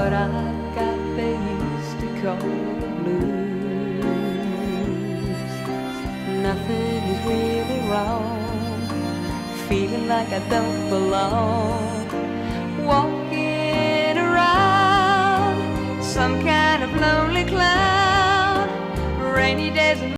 what I've got they used to call the blues. Nothing is really wrong, feeling like I don't belong, walking around some kind of lonely cloud, rainy days and